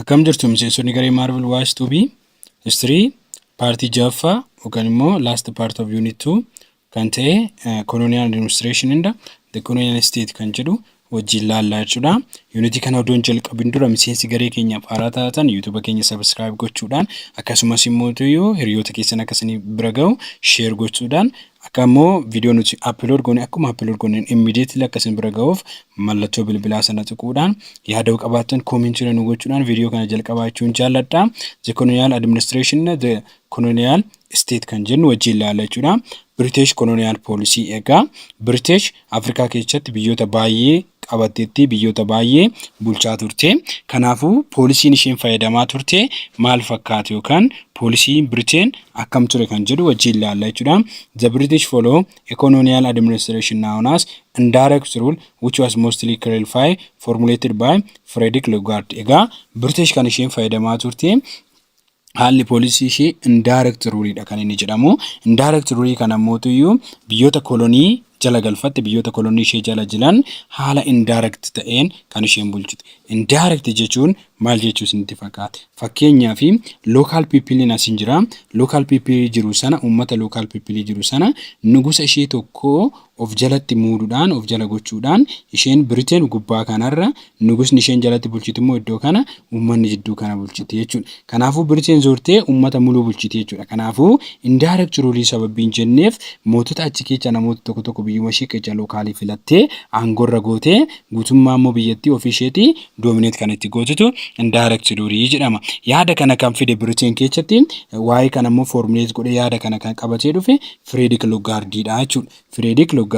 Akkam jirtu miseensonni garee Marvel Watch 2B History Party Jaffa yookaan immoo last part of unit 2 kan ta'e colonial administration and the colonial state kan jedhu wajjin laallaa jechuudha. Unity kana odoon jalqabin dura miseensi garee keenyaaf haaraa taatan YouTube keenya subscribe gochuudhaan akkasumas immoo hiriyoota keessan akkasanii bira ga'u share gochuudhaan akkamoo video nuti upload goone akkuma upload goone immediately akkasin bira ga'uuf mallattoo bilbilaa sana tuquudhaan yaada qabaatan comment nu gochuudhaan video kana jalqabaachuun jaalladha. The colonial administration the colonial state kan jennu wajjin laallaa jechuudha. British colonial policy egaa British Afrikaa keessatti biyyoota baay'ee qabatteetti biyyoota baay'ee bulchaa turte. Kanaafuu poolisiin isheen fayyadamaa turte maal fakkaatu yookaan poolisiin Britain akkam ture kan jedhu wajjin laallaa jechuudha. The British follow a colonial administration known as indirect rule which was mostly clarified formulated by Frederick Lugard. Egaa British kan isheen fayyadamaa turte haalli poolisii ishee indirect rule dha kan inni jedhamu. Indirect rule kana mootuyyuu biyyoota kolonii jala galfatte biyyoota kolonii ishee jala jiran haala indirect ta'een kan isheen bulchite. Indirect jechuun maal jechuus nitti fakkaate. Fakkeenyaaf local people ni asin jira. Local people jiru sana uummata local people jiru sana nugusa ishee tokko of jalatti muuduudhaan of jala gochuudhaan isheen Britain gubbaa kanarra nugusni isheen jalatti bulchitu immoo iddoo kana uummanni jidduu kana bulchiti jechuudha. Kanaafuu Britain zoortee uummata muluu bulchiti jechuudha. Kanaafuu indirect rule sababiin jenneef mootota achi keessa namoota tokko tokko biyyuma ishee keessa lokaalii filattee aangorra gootee guutummaa immoo biyyattii ofii isheetii dominate kan itti gootitu indirect rule jedhama. Yaada kana kan fide Britain keessatti waa'ee kana immoo formulate godhee yaada kana kan qabatee dhufe Frederick Lugard dha jechuudha. Frederick Lugard.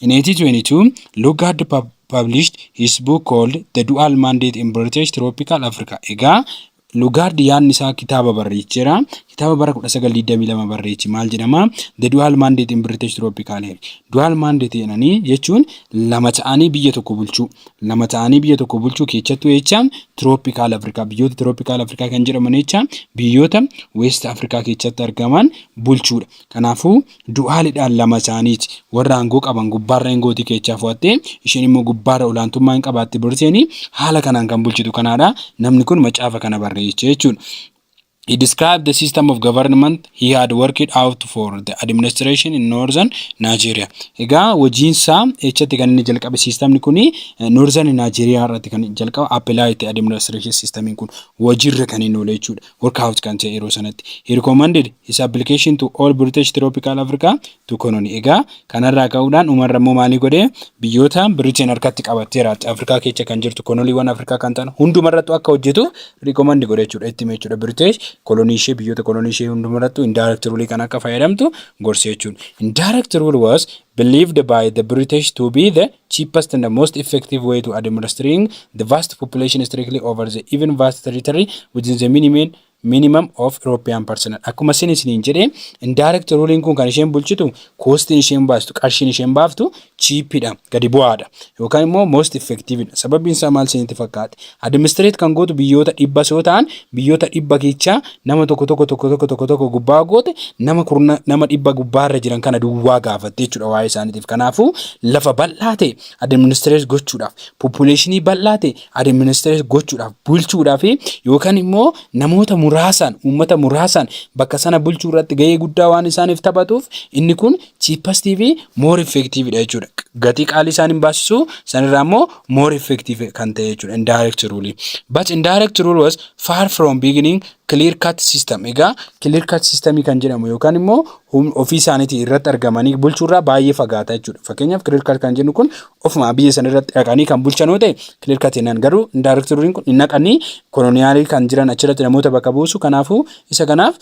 In 1822, Lugard published his book called The Dual Mandate in British Tropical Africa. Egaa Lugard yaadni isaa kitaaba barreecheera. Kitaaba bara 1922 barreechi maal jedhama? The Dual Mandate in British Tropical Area. Dual Mandate jedhanii jechuun lama ta'anii biyya tokko bulchuu. Lama ta'anii biyya tokko bulchuu keessattuu jechaan Tropical Africa. Biyyoota Tropical Africa kan jedhaman jechaan biyyoota West Africa keessatti argaman bulchuudha. Kanaafuu du'aalidhaan lama ta'aniiti. Warra aangoo qaban gubbaarra aangootii keessaa fudhattee isheen immoo gubbaarra olaantummaa hin qabaatti Britain haala kanaan kan bulchitu kanaadha. Namni kun macaafa kana barreessee jechuudha. He described the system of government he had worked out for the administration in northern Nigeria. Egaa wajiinsa echatti kan inni jalqabe systemni kuni northern Nigeria irratti kan jalqaba apply the administration system kun wajirra kan inni oole jechuudha. Work out kan ta'e yeroo sanatti. He recommended his application to all British tropical Africa to colony. Egaa kanarraa ka'uudhaan umarra immoo maali godhee biyyoota Britain harkatti qabatteera Afrikaa keessa kan jirtu koloniiwwan Afrikaa kan ta'an hundumarrattu akka hojjetu recommend godhe jechuudha. Itti meechuudha British colony ishee biyyoota colony ishee hundumarrattu indirect rule kan akka fayyadamtu gorsee jechuudha. Indirect rule was believed by the British to be the cheapest and the most effective way to administering the vast population strictly over the even vast territory within the minimum of European personnel. Akkuma isiniin jedhee indirect rule kun kan isheen bulchitu costin isheen baastu qarshiin isheen baaftu cheapidha gadi bu'aadha yookaan immoo most effective dha. Sababiin isaa maal isinitti fakkaate? Administrate kan gootu biyyoota 100 soo ta'an biyyoota 100 keessaa nama tokko gubbaa goote nama 100 gubbaarra jiran kana duwwaa gaafatte jechuudha waa'ee isaaniitiif. Kanaafuu lafa bal'aa ta'e administrate gochuudhaaf populationii bal'aa ta'e administrate gochuudhaaf bulchuudhaaf yookaan immoo namoota muraasan uummata muraasan bakka sana bulchuu irratti gahee guddaa waan isaaniif taphatuuf inni kun cheapest fi more effective dha jechuudha. Gatii qaalii isaan hin baasisu sanirraa immoo more effective kan ta'e jechuudha indirect rule. But indirect rule was far from beginning clear cut system. Egaa clear cut system kan jedhamu yookaan immoo ofii isaaniitii irratti argamanii bulchuurraa baay'ee fagaata jechuudha. Fakkeenyaaf clear cut kan jennu kun ofuma biyya sana irratti dhaqanii kan bulchanoo ta'e clear cut jennaan. Garuu indirect rule kun naqanii koloniyaalii kan jiran achirratti namoota bakka buusu. Kanaafuu isa kanaaf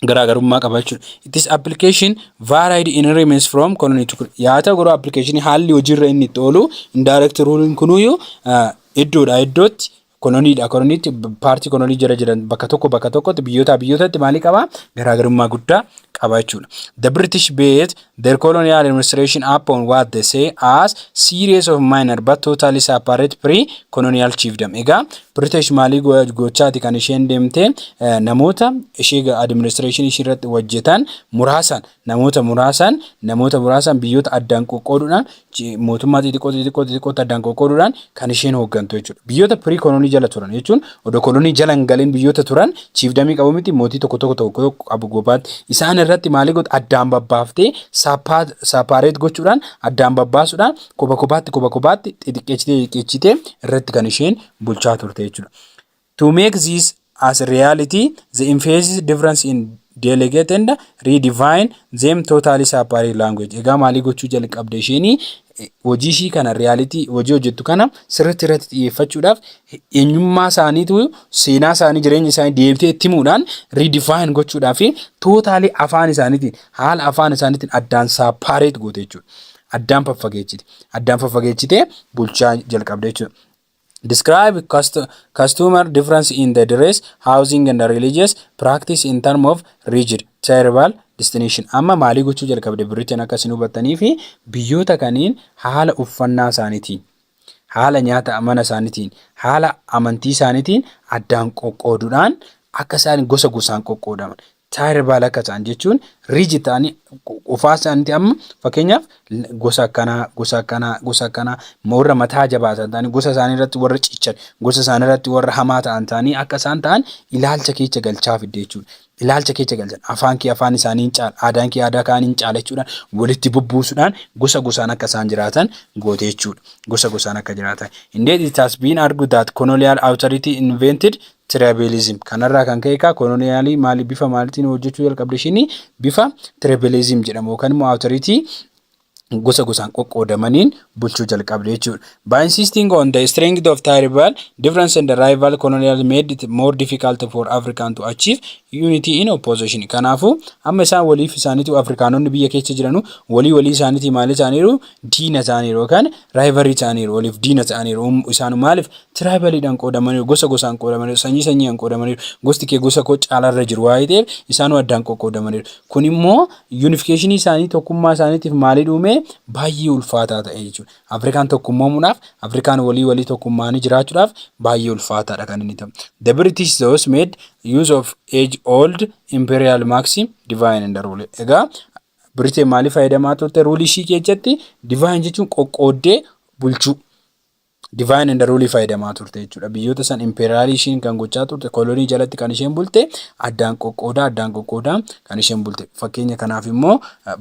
garaagarummaa qaba jechuudha. It is application varied in remains from colony to colony. Yaa ta'u garuu application haalli hojiirra inni itti oolu indirect rule kunuyyuu iddoodhaa iddootti koloniidha. Koloniitti paartii kolonii jira jiran bakka tokkotti biyyootatti maalii qaba? Garaagarummaa guddaa qaba jechuudha. The British based their colonial administration upon what they say as series of minor but totally separate pre-colonial chiefdom. Egaa British maalii gochaati kan isheen deemte namoota ishee administration ishee irratti hojjetan namoota muraasan biyyoota addaan qoqqooduudhaan mootummaa xixiqqoo addaan qoqqooduudhaan kan isheen hooggantu jechuudha. Biyyoota pre-colonial jala turan jechuun odoo colonial jala hin galin biyyoota turan chiefdamii qabu miti mootii tokko qabu gobaatti isaan irratti maalii godha addaan babbaaftee separate gochuudhaan addaan babbaasuudhaan kophaatti xixiqqeessitee irratti kan isheen bulchaa turte jechuudha. To make this as a reality, the emphasis difference in delegate and redefine them totally separate language. Egaa maalii gochuu jalqabde isheen hojii ishii kana reality hojii hojjettu kana sirriitti irratti xiyyeeffachuudhaaf eenyummaa isaaniitu seenaa isaanii jireenya isaanii deebitee itti himuudhaan redefine gochuudhaaf fi totally afaan isaaniitiin haala afaan isaaniitiin addaan separate goote jechuudha. Addaan faffageessitee bulchaa jalqabde jechuudha. Describe customer difference in the dress, housing and the religious practice in terms of rigid, tribal destination. Amma maalii gochuu jalqabde Britain akkasiin hubattanii fi biyyoota kaniin haala uffannaa isaaniitiin, haala nyaata mana isaaniitiin, haala amantii isaaniitiin addaan qoqqooduudhaan akka isaan gosa gosaan qoqqoodaman. Tribal akka ta'an jechuun rigid ta'anii ofaa isaaniitii amma fakkeenyaaf gosa akkanaa warra mataa jabaatan ta'anii gosa isaanii irratti warra cichan gosa isaanii irratti warra hamaa ta'an ta'anii akka isaan ta'an ilaalcha keessa galchaa fidde jechuudha. Ilaalcha keessa galchan afaan isaanii hin caala aadaan kee aadaa kaanii hin caala jechuudhaan walitti bubbuusuudhaan gosa gosaan akka isaan jiraatan goote jechuudha. Gosa gosaan akka jiraatan. Indeed it has been argued that colonial authority invented tribalism. Kanarraa kan ka'e ka colonialii maali bifa maalitiin hojjechuu jalqabde isheen bifa tribalism jedhamu yookaan immoo authority gosa gosaan qoqqoodamaniin bulchuu jalqabde jechuudha. By insisting on the strength of tribal difference and the rival colonial made it more difficult for African to achieve unity in opposition. Kanaafu amma isaan waliif isaaniitu Afrikaanonni biyya keessa jiranu walii isaaniitii maali isaaniiru diina isaaniiru yookaan rivalry isaaniiru waliif diina isaaniiru isaan maaliif tribaliidhaan qoodamaniiru gosa gosaan qoodamaniiru sanyiin qoodamaniiru gosti kee gosa koo caalarra jiru waa'ee ta'eef isaan addaan qoqqoodamaniiru. Kun immoo unification isaanii tokkummaa isaaniitiif maali dhume baay'ee ulfaataa ta'e jechuudha. Afrikaan tokkummoomuudhaaf Afrikaan walii tokkummaanii jiraachuudhaaf baay'ee ulfaataadha kan inni ta'u. The British those made use of age old imperial maxim divine and rule. Egaa Britain maaliif fayyadamaa turte rule ishii keessatti divine jechuun qoqqooddee bulchuu divine and rule fayyadamaa turte jechuudha. Biyyoota san imperial ishiin kan gochaa turte kolonii jalatti kan isheen bulte addaan qoqqoodaa kan isheen bulte. Fakkeenya kanaaf immoo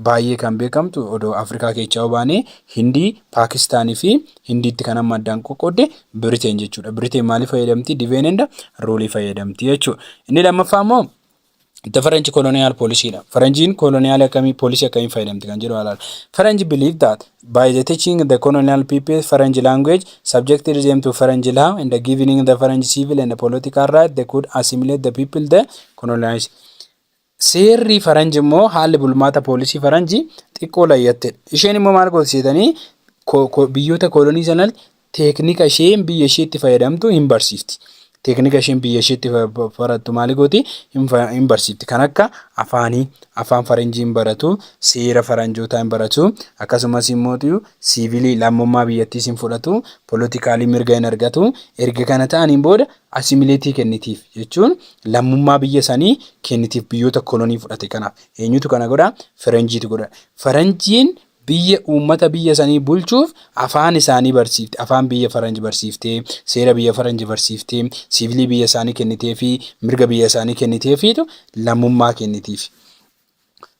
baay'ee kan beekamtu odoo Afrikaa keessaa baanee Hindii, Paakistaanii fi Hindiitti kan amma addaan qoqqoodde Britain jechuudha. Britain maaliif fayyadamti? Divine and rule fayyadamti jechuudha. Inni lammaffaa immoo the French colonial policy. French colonial policy fayyadamti kan jedhu alaala. French believe that by the teaching the colonial people French language, subjected them to French law, and giving the French civil and political right, they could assimilate the people they colonized. Seerri French immoo haalli bulmaata poolisii French xiqqoo layyatte. Isheen immoo maal gootanii biyyoota kolonii sanatti teeknika isheen biyya isheetti fayyadamtu hin barsiifti. Teeknika isheen biyya isheetti barattu maali gooti hin barsiifti. Kan akka afaan Faranjiin baratu, seera Faranjootaa hin baratu, akkasumas immoo siivilii lammummaa biyyattiis hin fudhatu, politikaalii mirga hin argatu. Erga kana ta'aniin booda assimileetii kennitiif jechuun lammummaa biyya sanii kennitiif biyyoota kolonii fudhate. Kanaaf eenyutu kana godha? Faranjiitu godha. Faranjiin biyya uummata biyya sanii bulchuuf afaan isaanii barsiifte, afaan biyya Faranji barsiiftee, seera biyya Faranji barsiiftee, siivilii biyya isaanii kennitee fi mirga biyya isaanii kennitee fiitu lammummaa kennitiif.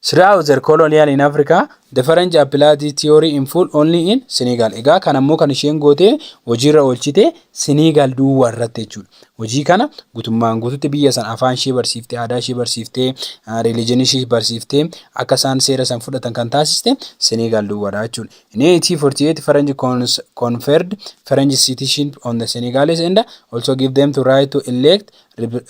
Throughout their colonial in Africa, the French applied this theory in full only in Senegal. Egaa kan ammoo kan isheen goote hojiirra oolchite Senegal duwwaa irratti jechuudha. Hojii kana guutummaan guututti biyya san afaan ishee barsiiftee, aadaa ishee barsiiftee, religion ishee barsiiftee akka isaan seera san fudhatan kan taasiste Senegal duwwaadha jechuudha. In 1848, French conferred French citizenship on the Senegalese and also give them the right to elect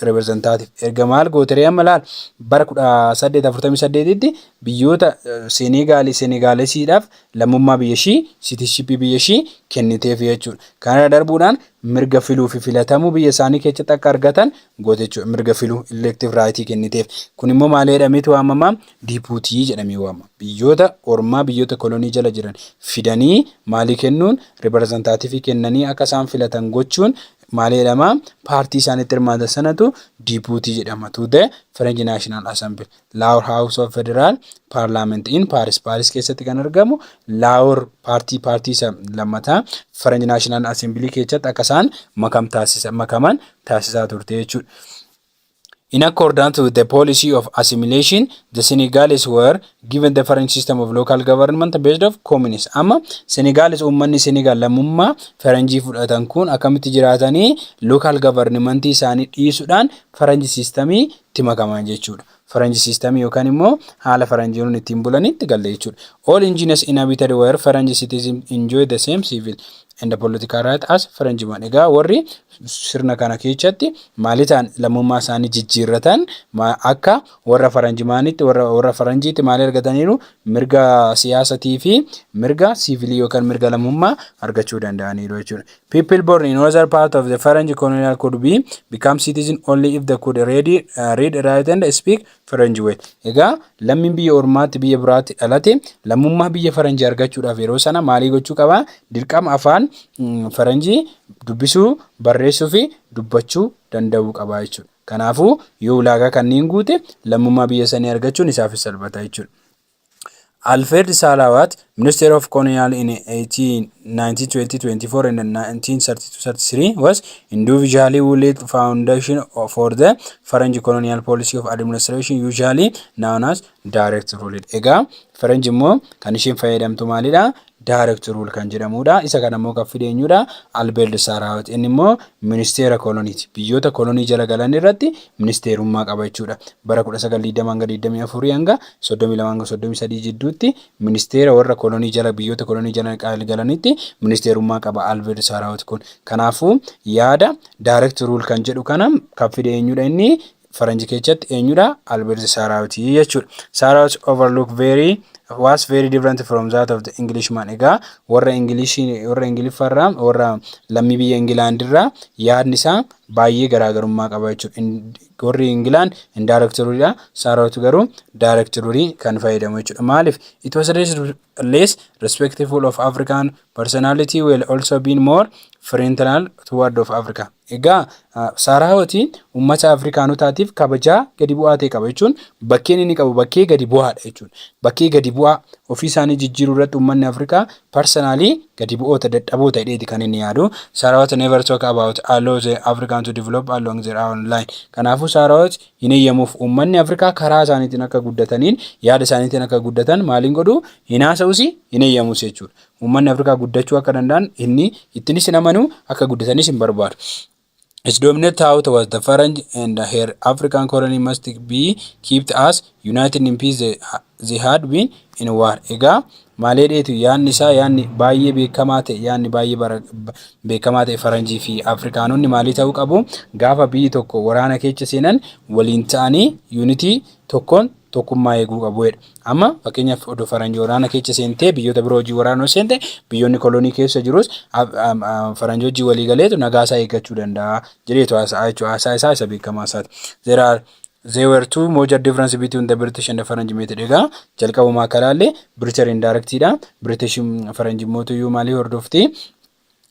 representative. Erga maal gootere amma laal bara 1848 tti biyyoota Senegal Senegaalesiidhaaf lammummaa biyya ishii citizenship biyya ishii kenniteef jechuudha. Kana darbuudhaan mirga filuu fi filatamuu biyya isaanii keessatti akka argatan goote jechuudha. Mirga filuu elective right kenniteef. Kun immoo maal jedhameetu waamama? Dipuutii jedhamee waamama. Biyyoota ormaa biyyoota kolonii jala jiran fidanii maalii kennuun reprezentaatiivii kennanii akka isaan filatan gochuun maal jedhama? Paartii isaaniitti hirmaatan sanatu dipuutii jedhama. To the French National Assembly. Lahore House of Federal Parliament in Paris. Paris keessatti kan argamu Lahore paartii isa lammataa French National Assembly keessatti akka isaan makaman taasisaa turte jechuudha. In accordance with the policy of assimilation, the Senegalese were given the French system of local government based of communes. Amma Senegalese ummanni Senegal lammummaa Faranjii fudhatan kun akkamitti jiraatanii local government isaanii dhiisuudhaan Faranjii systemii itti makaman jechuudha. Faranjii systemii yookaan immoo haala Faranjiin ittiin bulanitti galle jechuudha. All indigenous inhabited were Faranjii citizens enjoy the same civil and the political right as Faranjiiwwan. Egaa warri sirna kana keessatti maalitaan lammummaa isaanii jijjiirratan akka warra Faranjiimaanitti warra Faranjiitti maal argataniiru mirga siyaasatii fi mirga sivilii yookaan mirga lammummaa argachuu danda'aniiru jechuudha. People born in other part of the Faranji colonial could become citizen only if they could read, write and speak Faranji well. Egaa lammiin biyya ormaatti biyya biraatti dhalate lammummaa biyya Faranjii argachuudhaaf yeroo sana maalii gochuu qaba? Dirqama afaan Faranjii dubbisuu, barreessuu fi dubbachuu danda'uu qaba jechuudha. Kanaafuu yoo ulaagaa kanneen guute lammummaa biyya sanii argachuun isaaf salphata jechuudha. Alfred Salawat, Minister of Colonial in 1920-24 and 1932-33, was individually who laid the foundation for the French colonial policy of administration, usually known as direct rule. Egaa French immoo kan isheen fayyadamtu maalidha? Direct rule kan jedhamudha. Isa kana immoo kan fide eenyudha? Alfred Salawat. Inni immoo ministeera koloniiti. Biyyoota kolonii jala galan irratti ministeerummaa qaba jechuudha. Bara 1920 hanga 32 jidduutti ministeera warra kolonii jala biyyoota kolonii jala galanitti ministeerummaa qaba Alfred Salawat kun. Kanaafuu yaada direct rule kan jedhu kana kan fide eenyudha inni Faranjii keessatti eenyudha? Alfred Salawat jechuudha. Salawat was very different from that of the Englishman. Egaa warra Ingiliffarraa warra lammii biyya Ingilaandirraa yaadni isaa baay'ee garaagarummaa qaba jechuudha. Warri Ingilaan indirect rule Salawat garuu direct rule kan fayyadamu jechuudha. Maaliif? It was less respectful of African personality while also being more frontal toward of Africa. Egaa Salawat uummata Afrikaanotaatiif kabajaa gadi bu'aa ta'e qaba jechuun bakkeen inni qabu bakkee gadi bu'aadha jechuudha. Bakkee gadi bu'aa ofii isaanii jijjiiruu irratti uummanni Afrikaa personally gadi bu'oota dadhaboota hidheeti kan inni yaadu. Salawat never talk about allow the African to develop along their own line. Kanaafuu Salawat hin eeyyamuuf uummanni Afrikaa karaa isaaniitiin akka guddataniin yaada isaaniitiin akka guddatan maaliin godhu hin haasa'us hin eeyyamus jechuudha. Uummanni Afrikaa guddachuu akka danda'an inni ittinis hin amanu akka guddatanis hin barbaadu. Its dominant thought was the French and her African colony must be kept as united in peace they had been in war. Egaa maaleedheetu yaanni isaa yaanni baay'ee beekamaa ta'e yaanni baay'ee beekamaa ta'e Faranjii fi Afrikaanonni maalii ta'uu qabu? Gaafa biyyi tokko waraana keessa seenan waliin ta'anii unity tokkummaa eeguu qabu jedha. Amma fakkeenyaaf odoo Faranjii waraana keessa seentee biyyoota biroo hojii waraanoo seente biyyoonni kolonii keessa jirus Faranjii hojii walii galeetu nagaa isaa eeggachuu danda'a jedheetu haasaa isaa isa beekamaa isaati. There were two major differences between the British and the French method. Egaa jalqabumaa kalaallee British indirectidha. British Faranjii mootuyyuu maalii hordofti?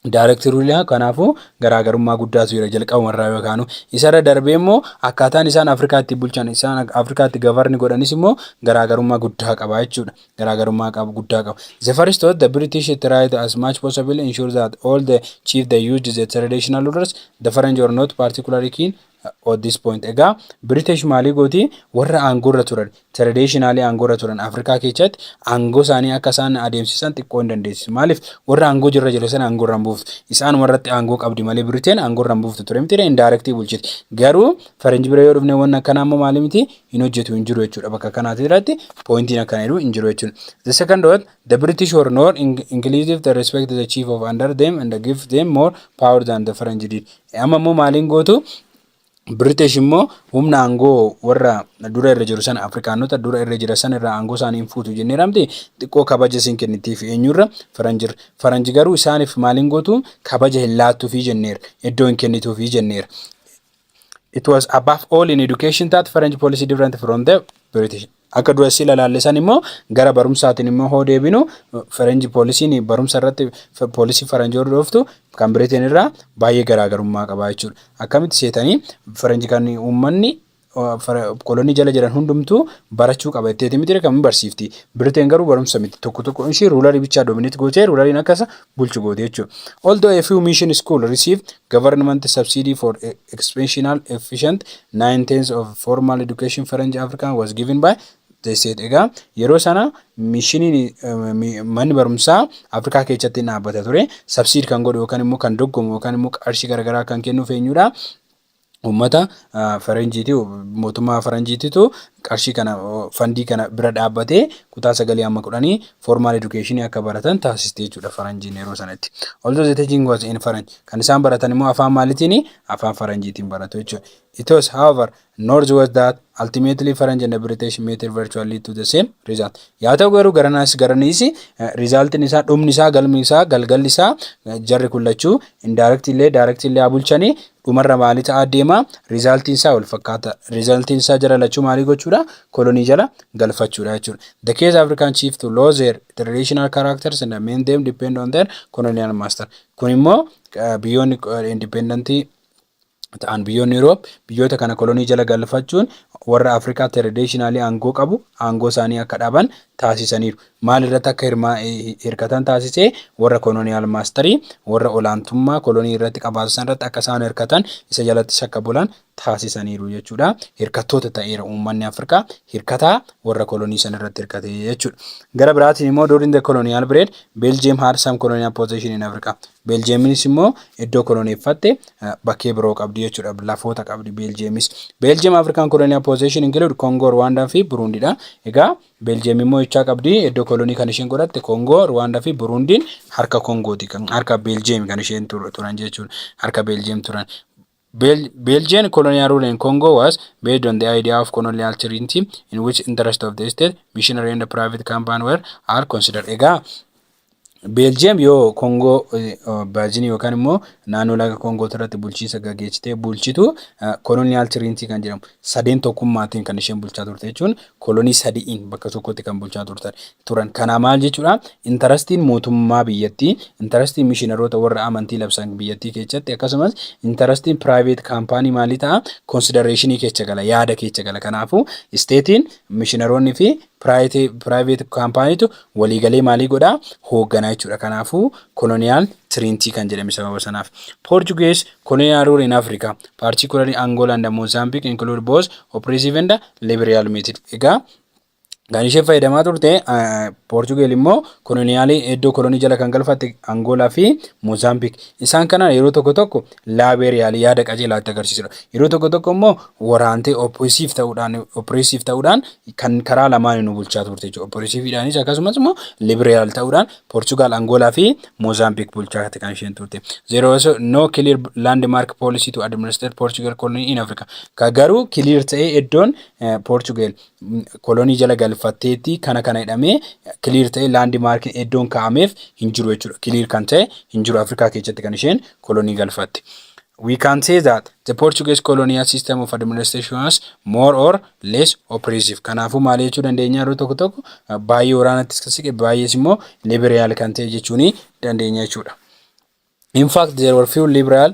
Direct rule kanaafuu garaagarummaa guddaatu jira jalqabumarraa yookaan isarra darbee immoo akkaataan isaan Afrikaatti bulchan isaan Afrikaatti gavarni godhanis immoo garaagarummaa guddaa qaba jechuudha. Garaagarummaa guddaa qaba. The first thought the British tried as much possible ensure that all the chief they used the traditional rulers. The French were not particularly keen at this point. Egaa British maalii gooti warra aangorra turan traditionally aangorra turan Afrikaa keessatti aangoo isaanii akka isaan adeemsisan xiqqoo hin dandeessisu. Maaliif warra aangoo jirra jedhu sana aangorra hin buuftu. Isaan warratti aangoo qabdi malee Britain aangorra hin buuftu ture miti indirectly bulchiti. Garuu Faranjii bira yoo dhufne waan akkanaa immoo maali miti hin hojjetu hin jiru jechuudha. Bakka kanaatti irratti pointiin akkana jedhu hin jiru jechuudha. The second one, the British were not inclusive to respect the chief of under them and give them more power than the French did. Amma immoo maaliin gootu British immoo humna aangoo warra dura irra jiru sana Afrikaanota dura irra jira sana irraa aangoo isaanii fuutu jennee ramte xiqqoo kabaja isin kennitiif eenyurra faranji garuu isaaniif maaliin gootu kabaja hin laattuufi jenneera iddoo hin kennituufi jenneera. It was above all in education that French policy different from the British. Akka duratti ilaallisan immoo gara barumsaatiin immoo hoo deebinu French policy'n barumsa irratti policy French hordoftu kan Britain irraa baay'ee garaagarummaa qaba jechuudha. Akkamitti seetanii French kan uummanni kolonii jala jiran hundumtuu barachuu qaba itti miti kan barsiifti. Britain garuu barumsa miti tokko ishee ruularii bichaa dominate gootee ruulariin akkasa bulchu goote jechuudha. Although a few mission school received government subsidy for expansional efficient 9/10 of formal education French African was given by the state. Egaa yeroo sana mishiniin manni barumsaa Afrikaa keessatti dhaabbata ture subsidy kan godhu yookaan immoo kan doggomu yookaan immoo qarshii garagaraa kan kennuuf eenyudha ummata faranjiiti mootummaa faranjiititu qarshii kana fandii kana bira dhaabbatee kutaa 9 amma 10 formal education akka baratan taasiste jechuudha faranjiin yeroo sanatti. Although the teaching was in French kan isaan baratan immoo afaan maalitiin afaan faranjiitiin baratu jechuudha. It was however north was that ultimately French and the British met virtually to the same result. Yaa ta'u garuu garaniisi resultin isaa dhumni isaa galmi isaa galgalli isaa jarri kullachuu indirectly directly abulchanii dhumarra maali ta'a deema resultin isaa wal fakkaata resultin isaa jara lachuu maali gochuudha kolonii jala galfachuudha jechuudha. The case African chief to lose their traditional characters and main them depend on their colonial master. Kun immoo beyond independent ta'an biyyoonni Europe biyyoota kana kolonii jala galfachuun warra Afrikaa traditionally aangoo qabu aangoo isaanii akka dhaban taasisaniiru. Maal irratti akka hirkatan taasisee warra colonial mastery warra olaantummaa kolonii irratti qabaatan irratti akka isaan hirkatan isa jalatti shakka bulan taasisaniiru jechuudha. Hirkattoota ta'eera uummanni Afrikaa hirkataa warra kolonii san irratti hirkate jechuudha. Gara biraatiin immoo during the colonial period Belgium had some colonial possession in Africa. Belgiumis immoo iddoo koloneeffatte bakkee biroo qabdi jechuudha. Lafoota qabdi Belgiumis. Belgium African colonial possession include Congo, Rwanda fi Burundi dha. Egaa Belgium immoo icha qabdi iddoo kolonii kan isheen godhatte Congo, Rwanda fi Burundiin harka Congooti kan harka Belgium kan isheen turan jechuudha. Harka Belgium turan. Belgian colonial rule in Congo was based on the idea of colonial sovereignty in which interest of the state, missionary and the private company are considered. Egaa Belgium yoo Congo baajini yookaan immoo naannoo laga Congo irratti bulchiisa gaggeessitee bulchitu colonial sovereignty kan jedhamu sadeen tokkummaatiin kan isheen bulchaa turte jechuun kolonii sadiin bakka tokkotti kan bulchaa turan. Kana maal jechuudha interestiin mootummaa biyyattii interestiin missionaroota warra amantii labsan biyyattii keessatti akkasumas interestiin private company maali ta'a considerationii keessa gala yaada keessa gala. Kanaafuu statein missionaroonni fi private company tu waliigalee maalii godhaa hoogganaa jechuudha. Kanaafuu colonial sovereignty kan jedhame sababa sanaaf. Portuguese colonial rule in Africa, particularly Angola and Mozambique, include both oppressive and liberal method. Egaa kan isheen fayyadamaa turte Portugal immoo koloniyaalii iddoo kolonii jala kan galfatte Angola fi Mozambique. Isaan kana yeroo tokko liberal yaada qajeelaatti agarsiisudha. Yeroo tokko immoo waraantee oppressive ta'uudhaan kan karaa lamaan nu bulchaa turte jechuudha. Oppressiveedhaanis akkasumas immoo liberal ta'uudhaan Portugal, Angola fi Mozambique bulchaa kan isheen turte. There was no clear landmark policy to administrate Portugal colony in Africa. Garuu clear ta'ee iddoon Portugal kolonii jala galfatteetti kana jedhamee clear ta'e landmark iddoon kaa'ameef hin jiru jechuudha. Clear kan ta'e hin jiru Afrikaa keessatti kan isheen kolonii galfatte. We can say that the Portuguese colonial system of administration was more or less oppressive. Kanaafuu maal jechuu dandeenya yeroo tokko baay'ee waraanattis kasike baay'ees immoo liberal kan ta'e jechuun dandeenya jechuudha. In fact, there were few liberal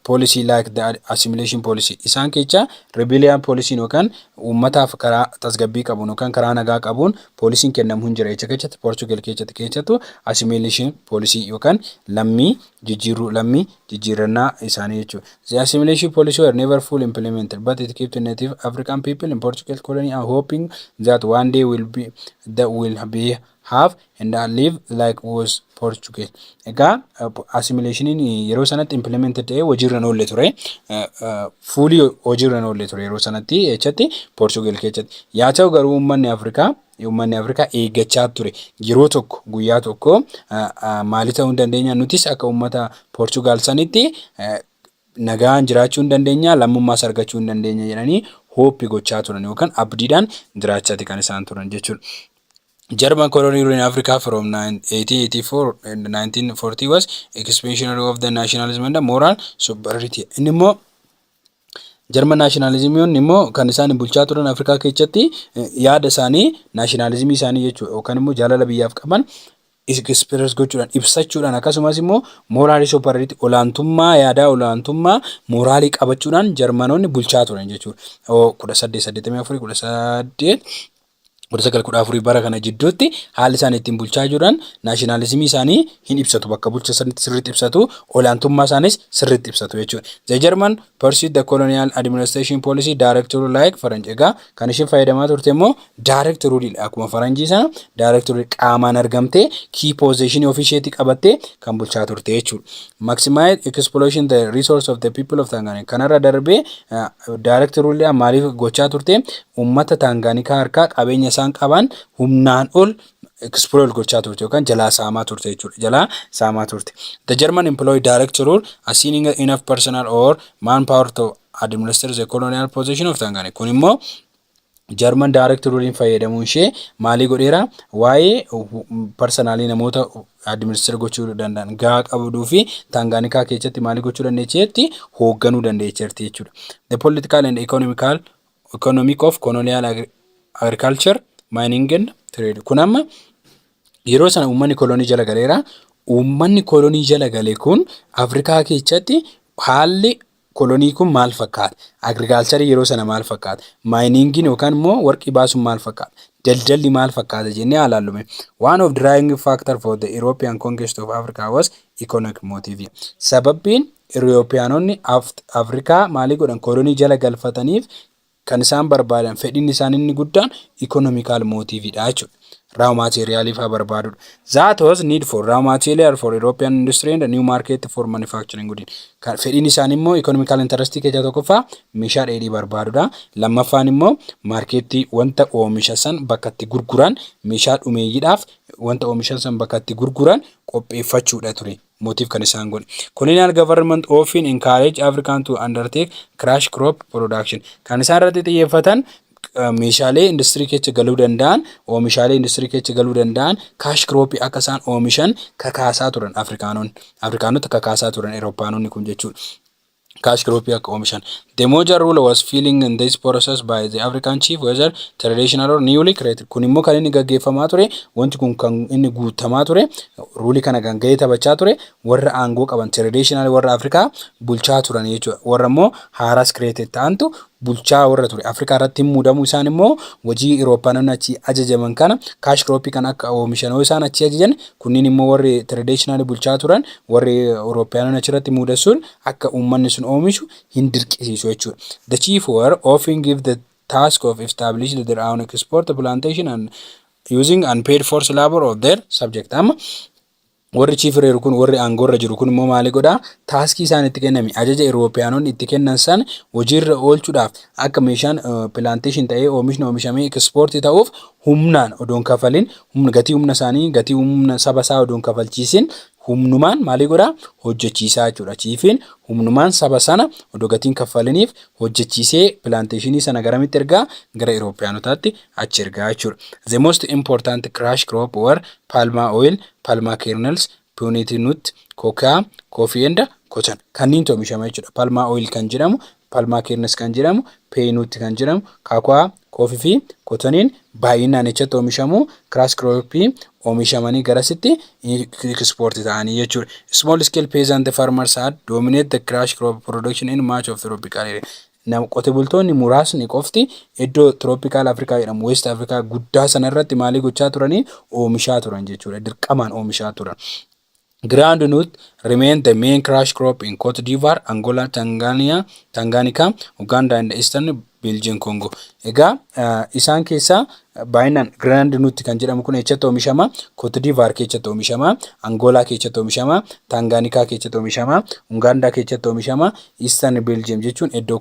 policy like the assimilation policy. Isaan kecha rebellion policy yookaan uummataaf karaa tasgabbii qabuun yookaan karaa nagaa qabuun poolisiin kennamu hin jira jecha keessatti Portugal keessattu assimilation policy yookaan lammii jijjiirannaa isaanii jechuudha. The assimilation policy were never fully implemented, but it kept the native African people in Portugal colony and hoping that one day will be have and live like was Portugal. Egaa assimilation yeroo sanatti implemented ta'ee hojiirra oolle ture. Fully hojiirra oolle ture yeroo sanatti jechatti Portugal keessatti. Yaa ta'u garuu uummanni Afrikaa eeggachaa ture. Yeroo tokko guyyaa tokko maali ta'uu dandeenya nutis akka uummata Portugal sanitti nagaan jiraachuu hin dandeenya, lammummaas argachuu hin dandeenya jedhanii hooppi gochaa turan yookaan abdiidhaan jiraachaati kan isaan turan jechuudha. German colony rule in Africa from 1884 and 1940 was expansionary of the nationalism and the moral superiority. Inni immoo German nationalism immoo kan isaan bulchaa turan Afrikaa keessatti yaada isaanii nationalism isaanii jechuudha yookaan immoo jaalala biyyaaf qaban express gochuudhaan ibsachuudhaan akkasumas immoo moral superiority olaantummaa yaadaa olaantummaa moraalii qabachuudhaan Jarmanoonni bulchaa turan jechuudha. 1884 1914 bara kana jidduutti haalli isaan ittiin bulchaa jiran nationalism isaanii hin ibsatu bakka bulcha sanitti sirriitti ibsatu olaantummaa isaanis sirriitti ibsatu jechuudha. The German pursued the colonial administration policy direct rule like Faranjii egaa kan isheen fayyadamaa turte immoo direct rule akkuma Faranjii sana direct rule qaamaan argamte key position officiate qabatte kan bulchaa turte jechuudha. Maximize exploitation the resource of the people of Tanganyika kanarra darbee direct rule maaliif gochaa turte ummata Tanganyika harkaa qabeenya isaan qaban humnaan ol exploit gochaa turte yookaan jalaa saamaa turte jechuudha. Jalaa saamaa turte. The German employed direct rule assigning enough personal or manpower to administer the colonial possession of Tanganyika. Kun immoo German direct rule fayyadamuun ishee maalii godheera waa'ee personalii namoota administer gochuu danda'an gaa qabduu fi Tanganyika keessatti maalii gochuu dandeecheetti hoogganuu dandeecheerti jechuudha. The political and economic of colonial agriculture, mining and trade. Kun amma yeroo sana uummanni kolonii jala galeera. Uummanni kolonii jala galee kun Afrikaa keessatti haalli kolonii kun maal fakkaata? Agriculture yeroo sana maal fakkaata? Mining yookaan immoo warqii baasuun maal fakkaata? Daldalli maal fakkaata jennee ilaallume. One of the driving factor for the European conquest of Africa was economic motive. Sababbiin Europeanonni Afrikaa maalii godhan kolonii jala galfataniif kan isaan barbaadan fedhiin isaan inni guddaan economical motive dha jechuudha. Raw material ifa barbaadudha. That was need for raw material for European industry and a new market for manufacturing goods. Kan fedhiin isaan immoo economical interest keessa tokkoffaa meeshaa dheedhii barbaadudha. Lammaffaan immoo markeetii wanta oomisha san bakka itti gurguran meeshaa dhumeeyyiidhaaf wanta oomisha san bakka itti gurguran qopheeffachuudha ture. Motive kan isaan godhe. Colonial government often encourage African to undertake cash crop production. Kan isaan irratti xiyyeeffatan meeshaalee industirii keessa galuu danda'an, oomishaalee industirii keessa galuu danda'an cash crop akka isaan oomishan kakaasaa turan Afrikaanota kakaasaa turan Euroopaanonni kun jechuudha. Cash crop akka oomishan. The major rule was filling in this process by the African chief whether traditional or newly created. Kun immoo kan inni gaggeeffamaa ture wanti kun kan inni guutamaa ture rule kana kan gahee taphachaa ture warra aangoo qaban traditional warra Afrikaa bulchaa turan jechuudha. Warra immoo haaras created ta'antu bulchaa warra ture Afrikaa irratti muudamuu isaan immoo hojii Euroopaanonni achi ajajaman kana cash crop kan akka oomishan isaan achi ajajan kunniin immoo warri traditional bulchaa turan warri Euroopaanonni achi irratti muudasuun akka uummanni sun oomishu hin dirqisiisu jechuudha. The chief were often give the task of establishing their own export plantation and using unpaid forced labor of their subject. Warri chief reeru kun warri aangorra jiru kun immoo maali godhaa taaskii isaan itti kenname ajaja Euroopaanonni itti kennan san hojiirra oolchuudhaaf akka meeshaan plantation ta'ee oomishamee exportii ta'uuf humnaan odoon kafalin gatii humna isaanii gatii humna saba isaa odoon kafalchiisin humnumaan maalii godhaa hojjechiisaa jechuudha. Chiifiin humnumaan saba sana odoo gatiin kaffaliniif hojjechiisee plantationii sana garamitti ergaa gara Euroopaanotaatti achi ergaa jechuudha. The most important cash crop were palm oil, palm kernels, peanut nut, cocoa, coffee and cotton. Kanneen oomishama jechuudha. Palm oil kan jedhamu, palm kernels kan jedhamu, peanut kan jedhamu, cocoa, coffee fi cottoniin baay'inaan echatti oomishamu. Cash crop oomishamanii garasitti export ta'anii jechuudha. Small scale peasant farmers had dominate the cash crop production in much of tropical area. Qote bultoonni muraasni qofti iddoo tropical Africa jedhamu West Africa guddaa sana irratti maalii gochaa turanii oomishaa turan jechuudha. Dirqamaan oomishaa turan. Groundnut remained the main cash crop in Cote d'Ivoire, Angola, Tanganyika, Uganda and Eastern Belgian Congo. Egaa isaan keessaa baay'inaan groundnut kan jedhamu kun echatti oomishama. Cote d'Ivoire keessatti oomishama, Angola keessatti oomishama, Tanganyika keessatti oomishama, Uganda keessatti oomishama, Eastern Belgium jechuun iddoo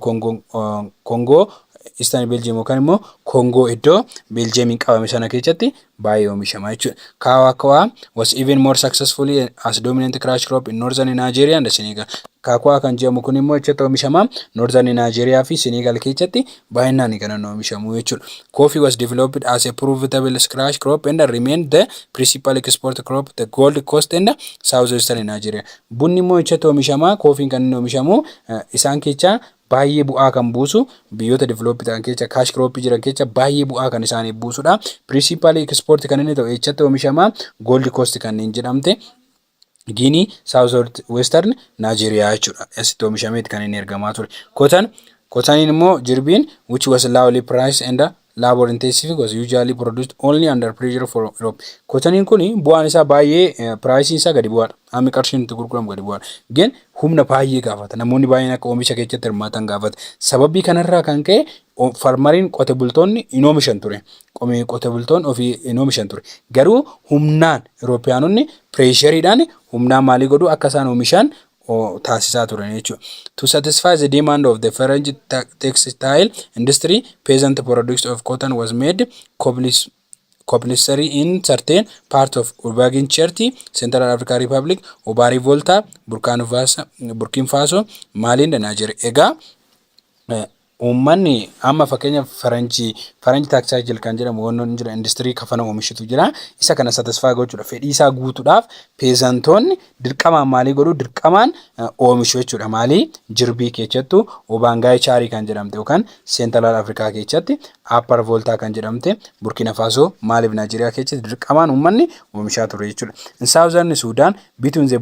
Congo Eastern Belgium yookaan immoo Congo iddoo Belgium qabame sana keessatti baay'ee oomishama jechuudha. Kaawaa was even more successfully as dominant cash crop in northern Nigeria and Senegal. Kaawaa kan jedhamu kun immoo jecha oomishama northern Nigeria fi Senegal keessatti baay'inaan kan oomishamu jechuudha. Coffee was developed as a profitable cash crop and remained the principal export crop the Gold Coast and southeastern Nigeria. Bunni immoo jecha oomishama, koofiin kan oomishamu isaan keessaa baay'ee bu'aa kan buusu biyyoota develop ta'an keessa cash crop jiran keessa baay'ee bu'aa kan isaanii buusudha. Principal export kan inni ta'u jecha oomishama Gold Coast kan jedhamte Guinea South Western Nigeria jechuudha. Asitti oomishameet kan inni ergamaa ture. Cotton immoo jirbiin which was lowly priced and labor intensive was usually produced only under pressure for Europe. Cotton kun bu'aan isaa baay'ee price isaa gadi bu'aadha. Hammi qarshiin itti gurguramu gadi bu'aadha. Gen humna baay'ee gaafata. Namoonni baay'een akka oomisha keessatti hirmaatan gaafata. Sababii kanarraa kan ka'e farmariin qote bultoonni hin oomishan ture. Qote bultoonni ofii hin oomishan ture. Garuu humnaan Euroopiyaanonni pressuriidhaan humnaan maalii godhu akka isaan oomishan taasisaa turan jechuudha. To satisfy the demand of the French textile industry, peasant products of cotton was made compulsory in certain parts of Urbain Cherty, Central African Republic, Obari Volta, Burkina Faso, Mali and Nigeria. Egaa uummanni amma fakkeenya Faranjii taksaayiil kan jedhamu wannoon jira industirii kafana oomishitu jira. Isa kana satisfy gochuudhaaf fedhii isaa guutuudhaaf peezantoonni dirqamaan maalii godhu dirqamaan oomishu jechuudha. Maalii jirbii keessattuu Obangaay Chaarii kan jedhamte yookaan Central Africa keessatti Upper Volta kan jedhamte Burkina Faso Maaliif Nigeria keessatti dirqamaan uummanni oomishaa ture jechuudha. In Southern Sudan between the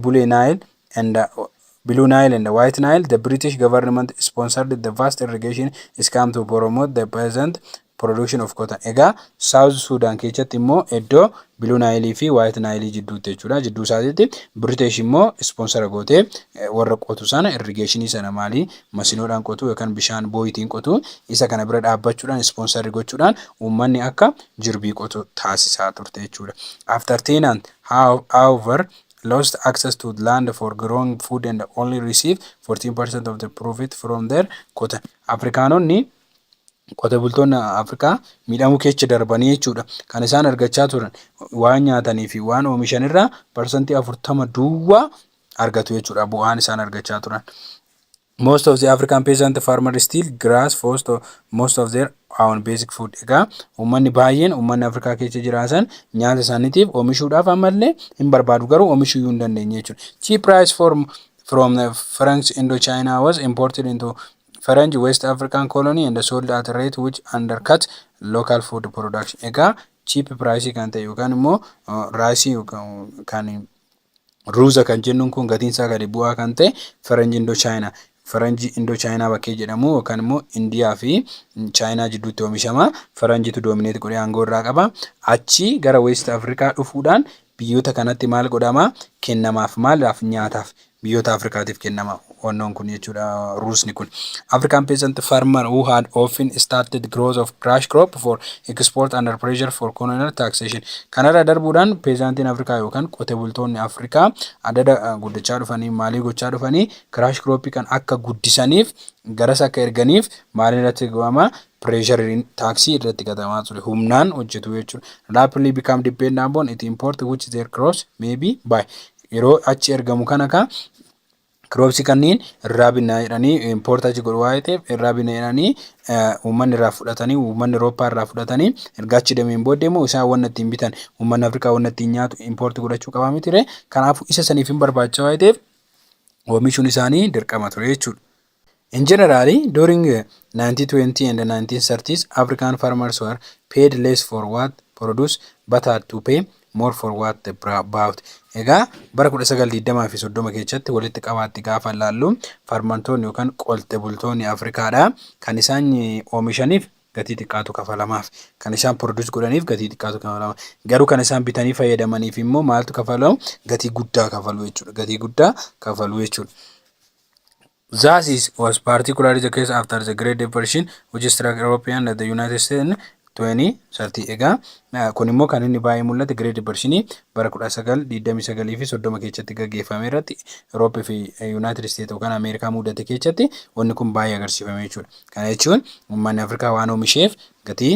Blue Nile and the White Nile, the British government sponsored the vast irrigation scheme to promote the peasant production of cotton. Egaa South Sudan keessatti immoo iddoo Blue Nile fi White Nile jidduutti jechuudha. Jidduu isaatti British immoo sponsor gootee warra qotu sana irrigation sana maalii masinoodhaan qotu yookaan bishaan booyitiin qotu isa kana bira dhaabbachuudhaan sponsor gochuudhaan uummanni akka jirbii qotu taasisaa turte jechuudha. After tenant, however, lost access to land for growing food and only receive 14% of the profit from their cotton. Afrikaanonni qote bultoonni Afrikaa miidhamuu keessa darbanii jechuudha. Kan isaan argachaa turan waan nyaatanii fi waan oomishan irraa parsantii 40 duwwaa argatu jechuudha bu'aan isaan argachaa turan. Most of the African peasant farmers still grass first most of their own basic food. Egaa uummanni baay'een uummanni Afrikaa keessa jiraatan nyaata isaaniitiif oomishuudhaaf ammallee hin barbaadu garuu oomishuu hin dandeenye jechuudha. Cheap price from the French Indochina was imported into French West African colony and sold at a rate which undercut local food production. Egaa cheap price kan ta'e yookaan immoo raasii kan ruuza kan jennuun kun gatiin isaa gadi bu'aa kan ta'e French Indochina bakkee jedhamu yookaan immoo Indiyaa fi China jidduutti oomishama. Faranjiitu dominate godhee aangoo irraa qaba. Achi gara West Africa dhufuudhaan biyyoota kanatti maal godhama? Kennamaaf maalaaf nyaataaf biyyoota Afrikaatiif kennama. Wannoon kun jechuudha ruusni kun. African peasant farmer who had often started growth of cash crop for export under pressure for colonial taxation. Kanarra darbuudhaan peezantiin Afrikaa yookaan qote bultoonni Afrikaa adada guddachaa dhufanii maalii gochaa dhufanii cash crop kan akka guddisaniif garas akka erganiif maaliin irratti godhama pressure taxi irratti gatamaa ture humnaan hojjetu jechuudha. Rapidly become dependent on it import which their crops may be by yeroo achi ergamu kana ka crops kanneen irraa binnaa jedhanii import achi godhu waa'ee ta'eef irraa binnaa jedhanii uummanni irraa fudhatanii uummanni Awurooppaa irraa fudhatanii erga achi deemeen booddee immoo isaan waan ittiin bitan uummanni Afrikaa waan ittiin nyaatu import godhachuu qabaa miti ture. Kanaafuu isa saniif hin barbaachisaa waa'ee ta'eef oomishuun isaanii dirqama ture jechuudha. In general, during 1920 and the 1930s, African farmers were paid less for what produced but had to pay more for what they bought. Egaa bara 1920 fi 30 keessatti walitti qabaatti gaafa laallu farmantoonni yookaan qolte bultoonni Afrikaadha kan isaan oomishaniif gatii xiqqaatu kafalamaaf kan isaan produce godhaniif gatii xiqqaatu kafalamaaf garuu kan isaan bitanii fayyadamaniif immoo maaltu kafalamu gatii guddaa kafalu jechuudha. Thus was particularly the case after the Great Depression, which struck European and the United States and 2030 egaa kun immoo kan inni baay'ee mul'ate Great Depression bara 1929 fi 30 keessatti gaggeeffame irratti Eurooppii fi United States yookaan Ameerikaa mudate keessatti wanni kun baay'ee agarsiifame jechuudha. Kana jechuun uummanni Afrikaa waan oomisheef gatii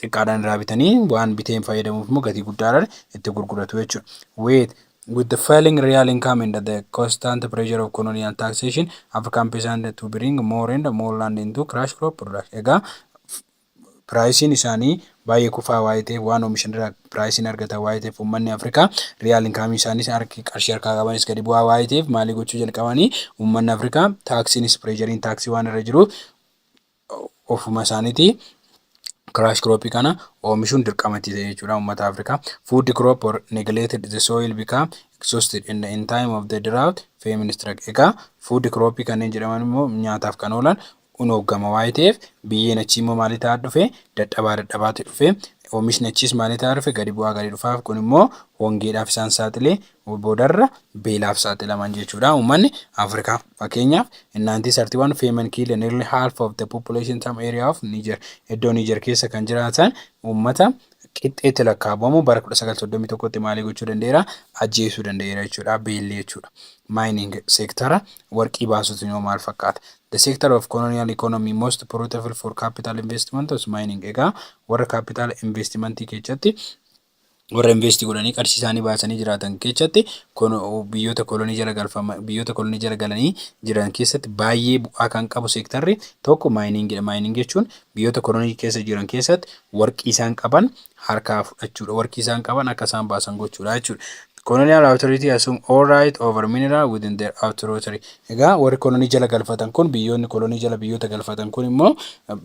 xiqqaadhaan irraa bitanii waan biteen fayyadamuuf immoo gatii guddaadhaan itti gurguratu jechuudha. With the falling real income and the constant pressure of colonial taxation, African peasants to bring more and more land into cash crop production. Egaa piraayisiin isaanii baay'ee kufaa waa'ee ta'eef waan oomishan irraa piraayisiin argatan waa'ee ta'eef uummanni Afrikaa riyaal inkaamii isaaniis qarshii harkaa qabanis gadi bu'aa waa'ee ta'eef maalii gochuu jalqabanii uummanni Afrikaa taaksiinis pireejariin taaksii waan irra jiruuf ofuma isaaniitii crash crop kana oomishuun dirqamatti ta'e jechuudha uummata Afrikaa. Food crop or neglected the soil become exhausted in time of the drought famine strike. Egaa food crop kanneen jedhaman immoo nyaataaf kan oolan unoggama waa'ee ta'eef biyyeen achii immoo maalii ta'aa dhufe dadhabaatti dhufe oomishni achiis maalii ta'aa dhufe gadi bu'aa gadi dhufaaf kun immoo hongeedhaaf isaan saaxilee boodarra beelaaf saaxilaman jechuudha uummanni Afrikaa. Fakkeenyaaf in 1931 famine killed nearly half of the population some area of Niger. Iddoo Niger keessa kan jiraatan uummata qixxeetti lakkaa'amu bara 1931tti maalii gochuu danda'eera ajjeesuu danda'eera jechuudha beelli jechuudha. Mining sektara warqii baasuutiin yoo maal fakkaata. The sector of colonial economy most profitable for capital investment is mining. Egaa warra capital investment keessatti warra investi godhanii qarshii isaanii baasanii jiraatan keessatti biyyoota kolonii jala galanii jiran keessatti baay'ee bu'aa kan qabu sektarri tokko maayiningidha. Maayining jechuun biyyoota kolonii keessa jiran keessatti warqii isaan qaban harkaa fudhachuudha. Warqii isaan qaban akka isaan baasan gochuudha jechuudha. Colonial authority assume all right over mineral within their authority. Egaa warri kolonii jala galfatan kun biyyoonni kolonii jala biyyoota galfatan kun immoo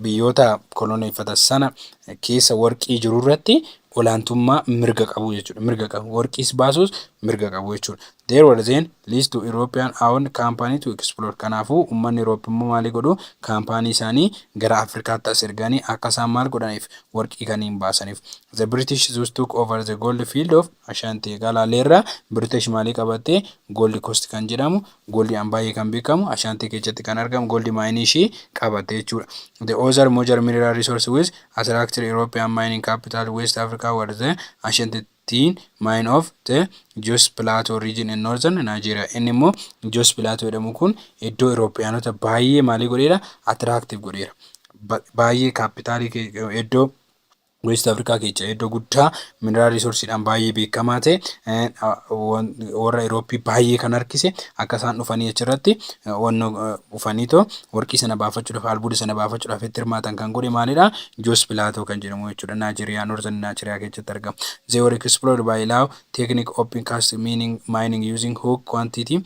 biyyoota koloneeffatan sana keessa warqii jiru irratti olaantummaa mirga qabu jechuudha. Mirga qabu warqiis baasuus mirga qabu jechuudha. There were then leased to European owned company to explore. Kanaafuu uummanni Eurooppii immoo maalii godhu kaampaanii isaanii gara Afrikaatti as erganii akka isaan maal godhaniif warqii kaniin baasaniif. The British thus took over the gold field of Ashanti. Galaaleerra British maalii qabattee Gold Coast kan jedhamu goldi baay'ee kan beekamu Ashanti keessatti kan argamu goldi maayinii ishii qabatte jechuudha. The other major mineral resource was attracted European mining capital West Africa were the Ashanti mine of the Jos Plateau region in northern Nigeria. Inni immoo Jos Plateau jedhamu kun iddoo Euroopiyaanota baay'ee maalii godheera attractive godheera. Baay'ee kaapitaalii iddoo West Africa keessa iddoo guddaa mineral resourceedhaan baay'ee beekamaa ta'e warra Eurooppii baay'ee kan harkise akka isaan dhufanii achirratti wanno dhufaniitoo warqii sana baafachuudhaaf albuuda sana baafachuudhaaf itti hirmaatan kan godhe maalidha Jos Plateau kan jedhamu jechuudha. Nigeria northern Nigeria keessatti argama. They were explored by law technique open cast meaning mining using hook quantity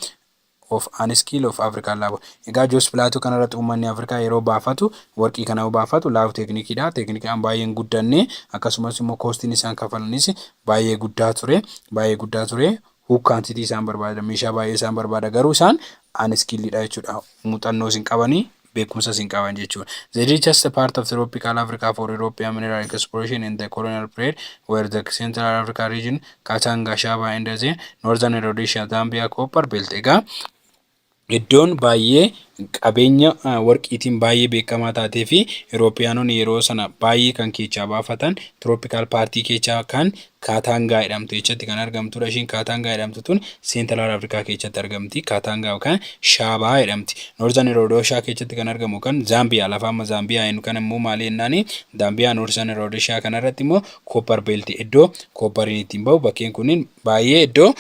of an skill of African labor. Egaa Jos Plateau kanarratti uummanni Afrikaa yeroo baafatu warqii kana baafatu laaw teeknikiidha. Teeknikiin baay'een guddanne akkasumas immoo koostiin isaan kafalanis baay'ee guddaa ture. Huukkaansitii isaan barbaada meeshaa baay'ee isaan barbaada garuu isaan an skillidha jechuudha. Muuxannoo isin qabanii beekumsa isin qaban jechuudha. The richest part of tropical Africa for European mineral exploration in the colonial period were the Central Africa region, Katanga, Shaba and the Northern Rhodesia, Zambia, Copper Belt. Egaa iddoon baay'ee qabeenya warqiitiin baay'ee beekamaa taatee fi Euroopiyaanonni yeroo sana baay'ee kan keessaa baafatan tropical partii keessaa kan Katanga jedhamtu jechuutti kan argamtudha. Ishiin Katanga jedhamtu tun Central Africa keessatti argamti. Katanga yookaan Shaba jedhamti. Northern Rhodesia keessatti kan argamu kan Zambia lafa amma Zambia enu kan immoo maali jennaani Zambia Northern Rhodesia kanarratti immoo Copper Belt iddoo koppariin ittiin bahu bakkeen kunniin baay'ee iddoo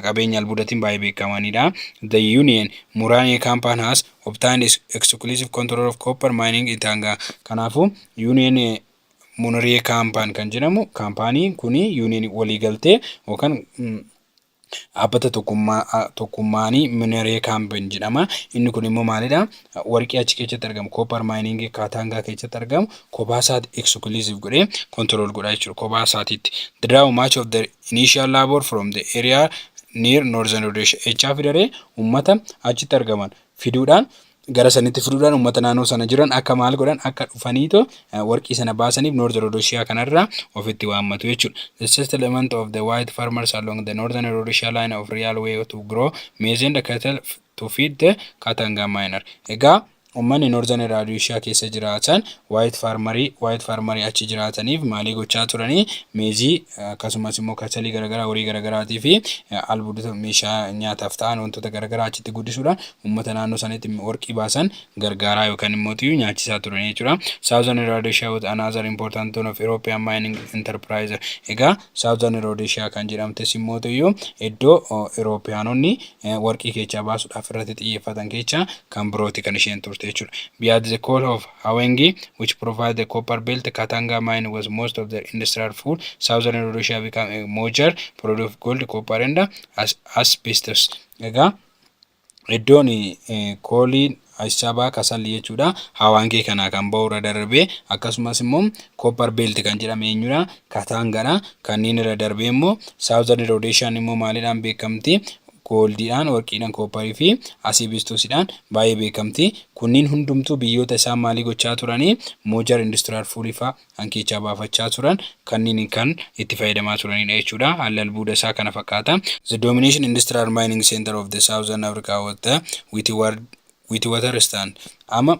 qabeenya albuudatiin baay'ee beekamanidha. The Union Murani Company has obtained exclusive control of copper mining in Tanga. Kanaafuu Union Munaree Company kan jedhamu kaampaanii kuni Union walii galtee yookaan dhaabbata tokkummaanii Munaree Company jedhama. Inni kun immoo maalidha? Warqii achi keessatti argamu copper mining Katanga keessatti argamu kophaa isaatti exclusive godhee control godha jechuudha. Kophaa isaatiitti. The draw much of the initial labor from the area near Northern Rhodesia. Echaa fidaree uummata achitti argaman fiduudhaan gara sanitti fiduudhaan uummata naannoo sana jiran akka maal godhan akka dhufaniitoo warqii sana baasaniif Northern Rhodesia kanarraa ofitti waammatu jechuudha. The settlement of the white farmers along the Northern Rhodesia line of real way to grow maize and cattle to feed the Katanga miner. Egaa ummanni Northern Rhodesia keessa jiraatan white farmerii achi jiraataniif maalii gochaa turanii meezii akkasumas immoo kasalii garaagaraa horii garaagaraatii fi albuudota meeshaa nyaataaf ta'an wantoota garaagaraa achitti guddisuudhaan uummata naannoo sanitti warqii baasan gargaaraa yookaan immoo nyaachisaa turan jechuudha. Southern Rhodesia was another important zone of European mining enterprise. Egaa Southern Rhodesia kan jedhamtes immoo iddoo Euroopiyaanonni warqii keessa baasuudhaaf irratti xiyyeeffatan keessa kan birooti kan isheen turte jechuudha. Beyond the coal of Hawengi which provide the copper belt, Katanga mine was most of the industrial food. Southern Rhodesia became a major producer of gold, copper and asbestos. Egaa iddoon kooliin Aishabaa kasalli jechuudha. Hawangee kana kan ba'uura darbee akkasumas immoo copper belt kan jedhame eenyudha Katangaadha. Kanneen irra darbee immoo Southern Rhodesia immoo maaliidhaan beekamti? Gooldiidhaan, warqiidhaan, kopparii fi asbestosiidhaan baay'ee beekamti. Kunniin hundumtuu biyyoota isaan maalii gochaa turanii mojar industrial food fa'aa hankeechaa baafachaa turan kanneen kan itti fayyadamaa turanidha jechuudha. Haalli albuuda isaa kana fakkaata. The domination industrial mining center of the Southern Africa was the Witwatersrand. Amma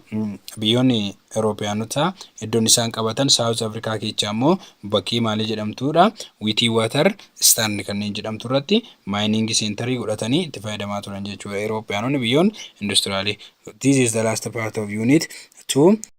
biyyoonni Euroopiyaanota iddoon isaan qabatan South Africa keessaa immoo bakkee maalii jedhamtuudha Witwatersrand kanneen jedhamtu irratti mining centerii godhatanii itti fayyadamaa turan jechuudha. Euroopiyaanonni biyyoon industrially. This is the last part of unit 2.